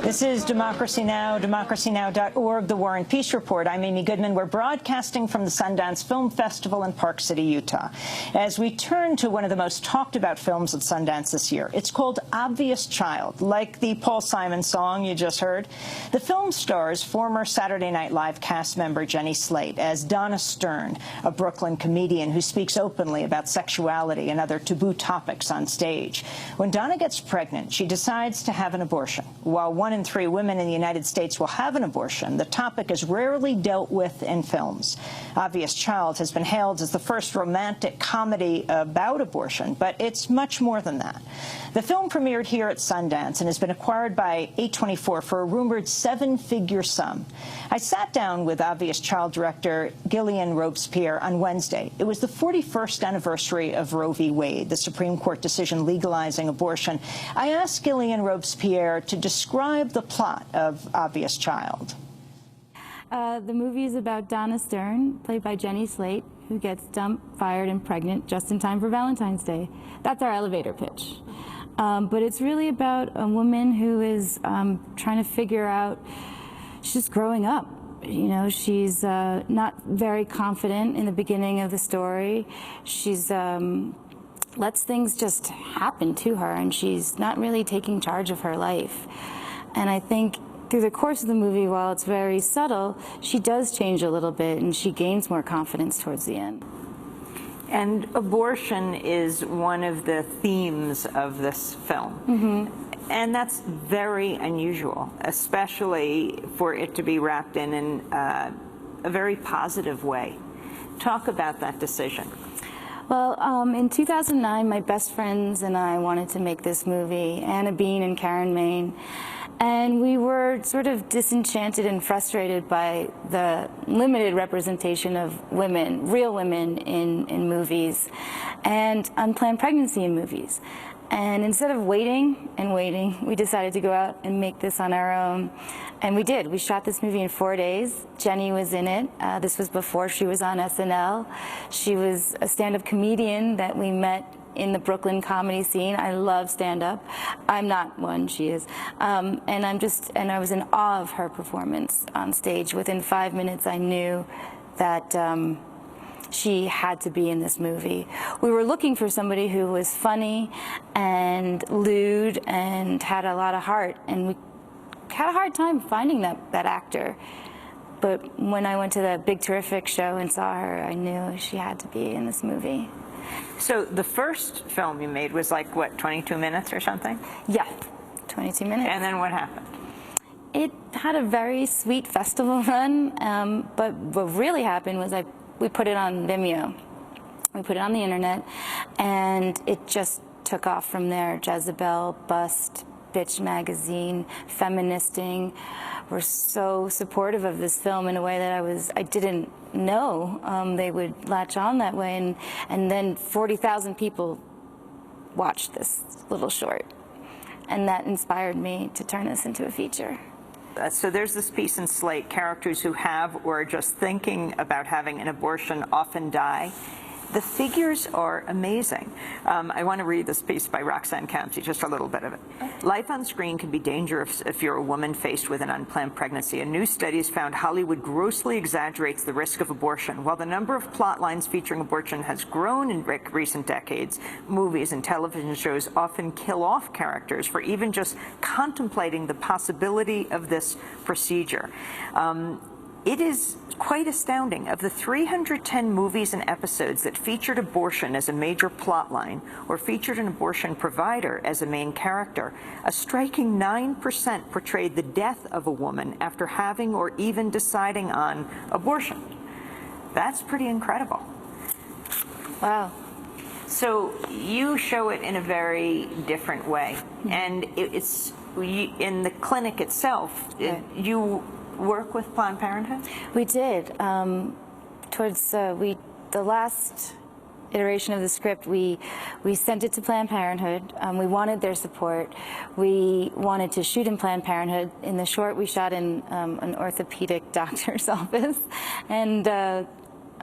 This is Democracy Now!, democracynow.org, The War and Peace Report. I'm Amy Goodman. We're broadcasting from the Sundance Film Festival in Park City, Utah. As we turn to one of the most talked about films at Sundance this year, it's called Obvious Child, like the Paul Simon song you just heard. The film stars former Saturday Night Live cast member Jenny Slate as Donna Stern, a Brooklyn comedian who speaks openly about sexuality and other taboo topics on stage. When Donna gets pregnant, she decides to have an abortion. While 1 in 3 women in the United States will have an abortion, the topic is rarely dealt with in films. Obvious Child has been hailed as the first romantic comedy about abortion, but it's much more than that. The film premiered here at Sundance and has been acquired by A24 for a rumored 7-figure sum. I sat down with Obvious Child director Gillian Robespierre on Wednesday. It was the 41st anniversary of Roe v. Wade, the Supreme Court decision legalizing abortion. I asked Gillian Robespierre to describe the plot of Obvious Child. The movie is about Donna Stern, played by Jenny Slate, who gets dumped, fired, and pregnant just in time for Valentine's Day. That's our elevator pitch. But it's really about a woman who is trying to figure out, she's growing up. You know, she's not very confident in the beginning of the story. She's lets things just happen to her, and she's not really taking charge of her life. And I think through the course of the movie, while it's very subtle, she does change a little bit, and she gains more confidence towards the end. And abortion is one of the themes of this film. Mm-hmm. And that's very unusual, especially for it to be wrapped in a very positive way. Talk about that decision. Well, in 2009, my best friends and I wanted to make this movie, Anna Bean and Karen Maine. And we were sort of disenchanted and frustrated by the limited representation of women, real women in movies, and unplanned pregnancy in movies. And instead of waiting and waiting, we decided to go out and make this on our own. And we did. We shot this movie in 4 days. Jenny was in it. This was before she was on SNL. She was a stand-up comedian that we met in the Brooklyn comedy scene. I love stand-up. I'm not one, she is. And I was in awe of her performance on stage. Within 5 minutes, I knew that she had to be in this movie. We were looking for somebody who was funny and lewd and had a lot of heart, and we had a hard time finding that actor. But when I went to the Big Terrific show and saw her, I knew she had to be in this movie. So the first film you made was like, what, 22 minutes or something? Yeah, 22 minutes. And then what happened? It had a very sweet festival run, but what really happened was we put it on Vimeo. We put it on the internet, and it just took off from there. Jezebel, Bust, Bitch Magazine, Feministing were so supportive of this film in a way that I didn't know they would latch on that way. And then 40,000 people watched this little short, and that inspired me to turn this into a feature. So there's this piece in Slate, characters who have or are just thinking about having an abortion often die. The figures are amazing. I want to read this piece by Roxanne County, just a little bit of it. Life on screen can be dangerous if you're a woman faced with an unplanned pregnancy. A new study has found Hollywood grossly exaggerates the risk of abortion. While the number of plot lines featuring abortion has grown in recent decades, movies and television shows often kill off characters for even just contemplating the possibility of this procedure. It is quite astounding. Of the 310 movies and episodes that featured abortion as a major plotline or featured an abortion provider as a main character, a striking 9% portrayed the death of a woman after having or even deciding on abortion. That's pretty incredible. Wow. So you show it in a very different way. And it's in the clinic itself, you work with Planned Parenthood? We did. The last iteration of the script, we sent it to Planned Parenthood. We wanted their support. We wanted to shoot in Planned Parenthood. In the short, we shot in an orthopedic doctor's office, and I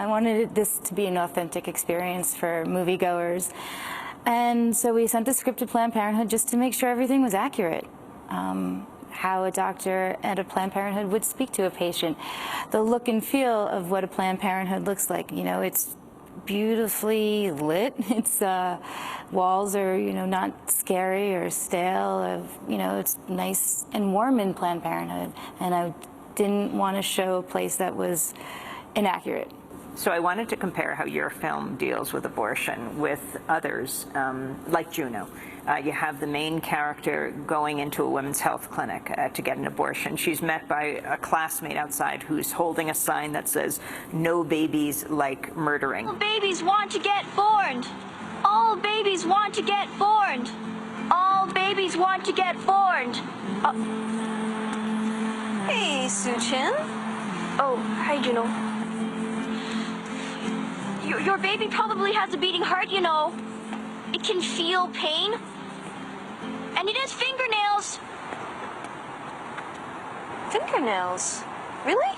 wanted this to be an authentic experience for moviegoers. And so we sent the script to Planned Parenthood just to make sure everything was accurate. how a doctor at a Planned Parenthood would speak to a patient. The look and feel of what a Planned Parenthood looks like. You know, it's beautifully lit. Its walls are, you know, not scary or stale. You know, it's nice and warm in Planned Parenthood. And I didn't want to show a place that was inaccurate. So I wanted to compare how your film deals with abortion with others, like Juno. You have the main character going into a women's health clinic to get an abortion. She's met by a classmate outside who's holding a sign that says, "No babies like murdering." All babies want to get born. All babies want to get born. All babies want to get born. Hey, Soo-chin. Oh, hi, Juno. Your baby probably has a beating heart, you know. It can feel pain. And it has fingernails. Fingernails? Really?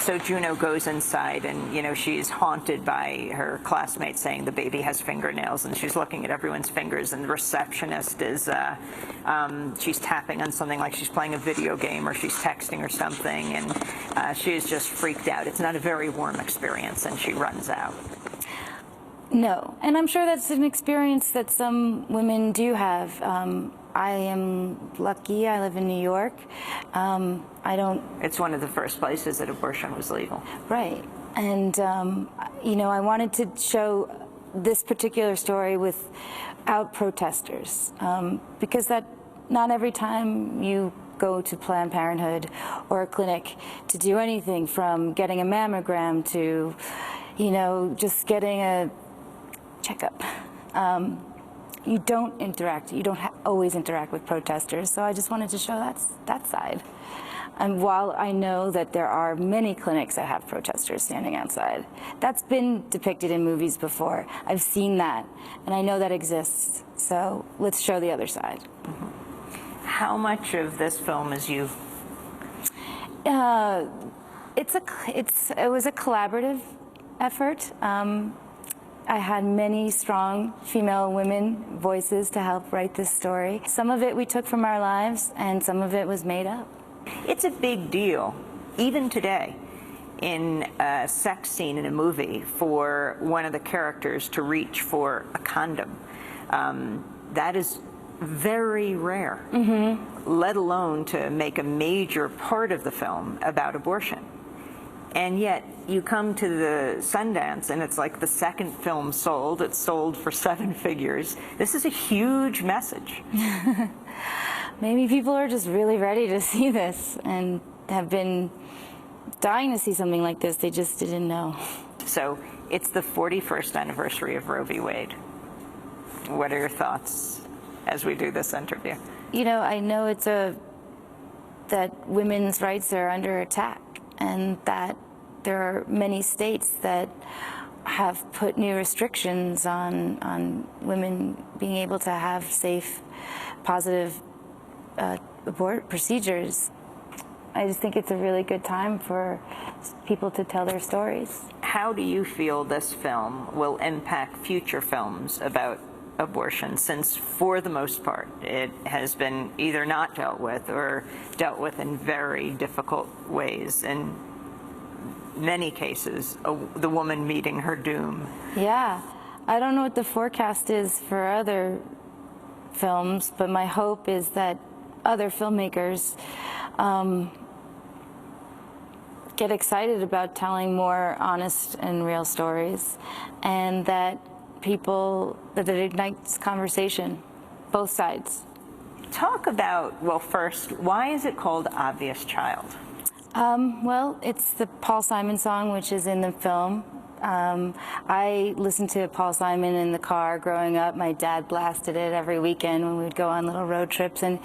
So Juno goes inside and, you know, she's haunted by her classmates saying the baby has fingernails, and she's looking at everyone's fingers, and the receptionist is, she's tapping on something like she's playing a video game or she's texting or something, and she is just freaked out. It's not a very warm experience, and she runs out. No, and I'm sure that's an experience that some women do have. I am lucky. I live in New York. I don't. It's one of the first places that abortion was legal. Right, and you know, I wanted to show this particular story without protesters, because that not every time you go to Planned Parenthood or a clinic to do anything from getting a mammogram to, you know, just getting a checkup. You don't interact. You don't always interact with protesters. So I just wanted to show that side. And while I know that there are many clinics that have protesters standing outside, that's been depicted in movies before. I've seen that, and I know that exists. So let's show the other side. Mm-hmm. How much of this film is you? It was a collaborative effort. I had many strong female women voices to help write this story. Some of it we took from our lives, and some of it was made up. It's a big deal, even today, in a sex scene in a movie for one of the characters to reach for a condom. That is very rare, let alone to make a major part of the film about abortion. And yet, you come to the Sundance, and it's like the second film sold. It's sold for 7 figures. This is a huge message. Maybe people are just really ready to see this and have been dying to see something like this. They just didn't know. So, it's the 41st anniversary of Roe v. Wade. What are your thoughts as we do this interview? You know, I know that women's rights are under attack, and that there are many states that have put new restrictions on women being able to have safe, positive abort procedures. I just think it's a really good time for people to tell their stories. How do you feel this film will impact future films about abortion, since for the most part it has been either not dealt with or dealt with in very difficult ways? In many cases, the woman meeting her doom. Yeah, I don't know what the forecast is for other films, but my hope is that other filmmakers get excited about telling more honest and real stories, and that that it ignites conversation, both sides. Talk about, well, first, why is it called Obvious Child? Well, it's the Paul Simon song, which is in the film. I listened to Paul Simon in the car growing up. My dad blasted it every weekend when we would go on little road trips, and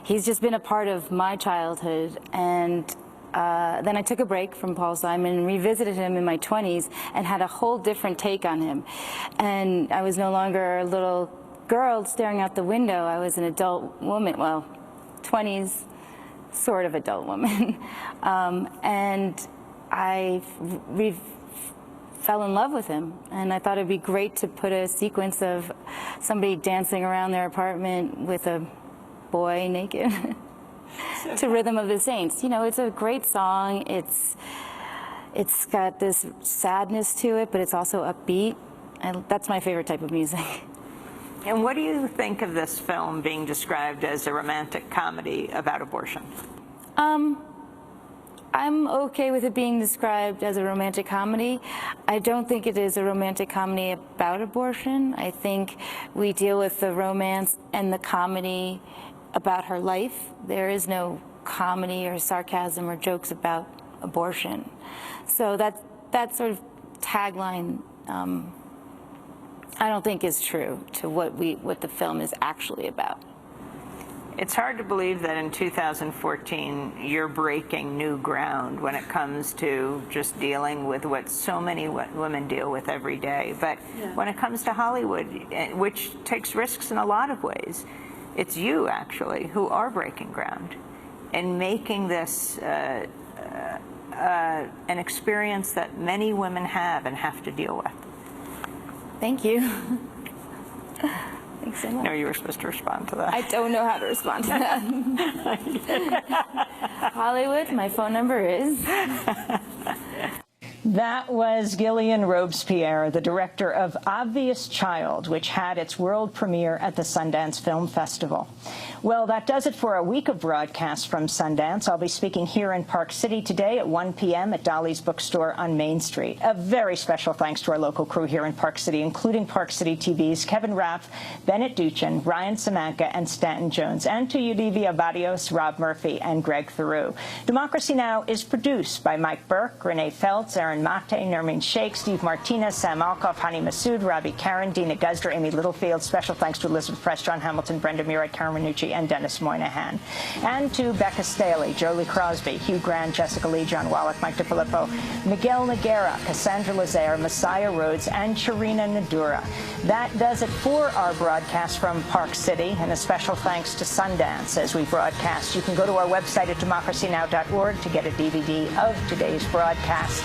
he's just been a part of my childhood. And then I took a break from Paul Simon and revisited him in my 20s and had a whole different take on him. And I was no longer a little girl staring out the window. I was an adult woman, well, 20s, sort of adult woman. And I fell in love with him, and I thought it'd be great to put a sequence of somebody dancing around their apartment with a boy naked. to Rhythm of the Saints. You know, it's a great song. It's got this sadness to it, but it's also upbeat. And that's my favorite type of music. And what do you think of this film being described as a romantic comedy about abortion? I'm okay with it being described as a romantic comedy. I don't think it is a romantic comedy about abortion. I think we deal with the romance and the comedy about her life. There is no comedy or sarcasm or jokes about abortion. So that sort of tagline, I don't think is true to what the film is actually about. It's hard to believe that in 2014 you're breaking new ground when it comes to just dealing with what so many women deal with every day. But when it comes to Hollywood, which takes risks in a lot of ways, it's you actually who are breaking ground and making this an experience that many women have and have to deal with. Thank you. Thanks so much. No, you were supposed to respond to that. I don't know how to respond to that. Hollywood, my phone number is. That was Gillian Robespierre, the director of Obvious Child, which had its world premiere at the Sundance Film Festival. Well, that does it for a week of broadcasts from Sundance. I'll be speaking here in Park City today at 1 p.m. at Dolly's Bookstore on Main Street. A very special thanks to our local crew here in Park City, including Park City TV's Kevin Raff, Bennett Duchin, Ryan Samanka, and Stanton Jones, and to Yudivia Barrios, Rob Murphy, and Greg Theroux. Democracy Now! Is produced by Mike Burke, Renee Feltz, Aaron Mate, Nermeen Sheikh, Steve Martinez, Sam Alkoff, Hani Massoud, Robbie Karen, Dina Guzder, Amy Littlefield. Special thanks to Elizabeth Press, John Hamilton, Brenda Murray, Karen Minucci, and Dennis Moynihan. And to Becca Staley, Jolie Crosby, Hugh Grant, Jessica Lee, John Wallach, Mike DiFilippo, Miguel Noguera, Cassandra Lazaire, Messiah Rhodes, and Charina Nadura. That does it for our broadcast from Park City, and a special thanks to Sundance as we broadcast. You can go to our website at democracynow.org to get a DVD of today's broadcast.